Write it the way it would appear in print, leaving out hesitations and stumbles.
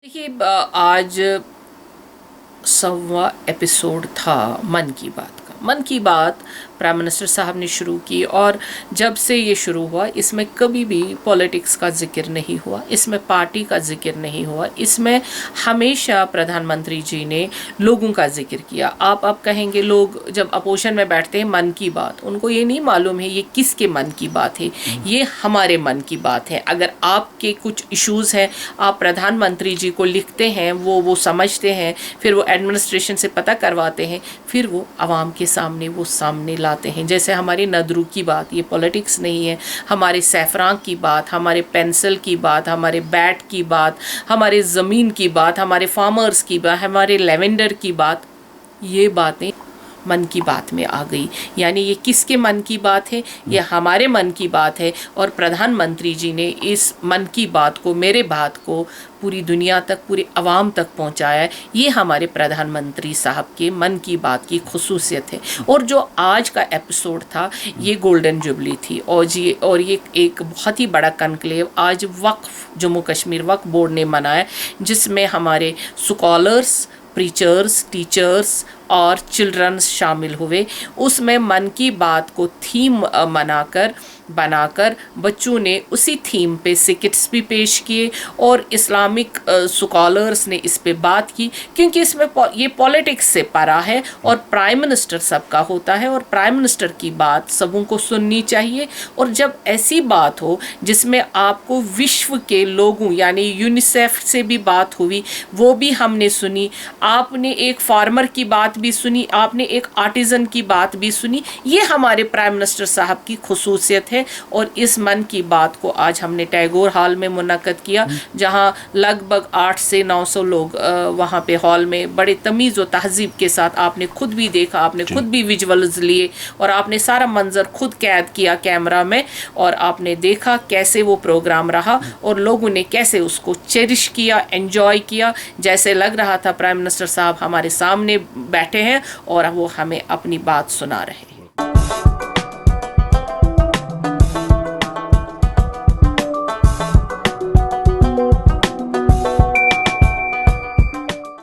देखिए आज 100वां एपिसोड था मन की बात का। मन की बात प्राइम मिनिस्टर साहब ने शुरू की और जब से ये शुरू हुआ इसमें कभी भी पॉलिटिक्स का जिक्र नहीं हुआ, इसमें पार्टी का जिक्र नहीं हुआ, इसमें हमेशा प्रधानमंत्री जी ने लोगों का जिक्र किया। आप अब कहेंगे लोग जब अपोजिशन में बैठते हैं मन की बात, उनको ये नहीं मालूम है ये किसके मन की बात है, ये हमारे मन की बात है। अगर आपके कुछ इश्यूज़ हैं आप प्रधानमंत्री जी को लिखते हैं, वो समझते हैं, फिर वो एडमिनिस्ट्रेशन से पता करवाते हैं, फिर वो आवाम के सामने सामने लाते हैं। जैसे हमारी नदरू की बात, ये पॉलिटिक्स नहीं है, हमारे सैफरान की बात, हमारे पेंसिल की बात, हमारे बैट की बात, हमारे ज़मीन की बात, हमारे फार्मर्स की बात, हमारे लेवेंडर की बात, ये बातें मन की बात में आ गई। यानी ये किसके मन की बात है? ये हमारे मन की बात है। और प्रधानमंत्री जी ने इस मन की बात को, मेरे बात को पूरी दुनिया तक, पूरी आवाम तक पहुंचाया है। ये हमारे प्रधानमंत्री साहब के मन की बात की खुसूसियत है। और जो आज का एपिसोड था ये गोल्डन जुबली थी और ये एक बहुत ही बड़ा कनक्लेव आज वक्फ जम्मू कश्मीर वक्फ बोर्ड ने मनाया, जिसमें हमारे स्कॉलर्स, प्रीचर्स, टीचर्स और चिल्ड्रंस शामिल हुए। उसमें मन की बात को थीम बनाकर बच्चों ने उसी थीम पे सिकिट्स भी पेश किए और इस्लामिक स्कॉलर्स ने इस पे बात की, क्योंकि इसमें ये पॉलिटिक्स से परा है और प्राइम मिनिस्टर सबका होता है और प्राइम मिनिस्टर की बात सबों को सुननी चाहिए। और जब ऐसी बात हो जिसमें आपको विश्व के लोगों यानी यूनिसेफ से भी बात हुई, वो भी हमने सुनी, आपने एक फार्मर की बात भी सुनी, आपने एक आर्टिजन की बात भी सुनी। ये हमारे प्राइम मिनिस्टर साहब की खुसूसियत है। और इस मन की बात को आज हमने टैगोर हॉल में मुनक्कद किया, जहां लगभग 800 से 900 लोग वहां पे हॉल में बड़े तमीज़ व तहजीब के साथ, आपने खुद भी देखा, आपने खुद भी विजुअल्स लिए और आपने सारा मंजर खुद कैद किया कैमरा में और आपने देखा कैसे वो प्रोग्राम रहा और लोगों ने कैसे उसको चेरिश किया, एंजॉय किया। जैसे लग रहा था प्राइम मिनिस्टर साहब हमारे सामने बैठे हैं और वो हमें अपनी बात सुना रहे हैं।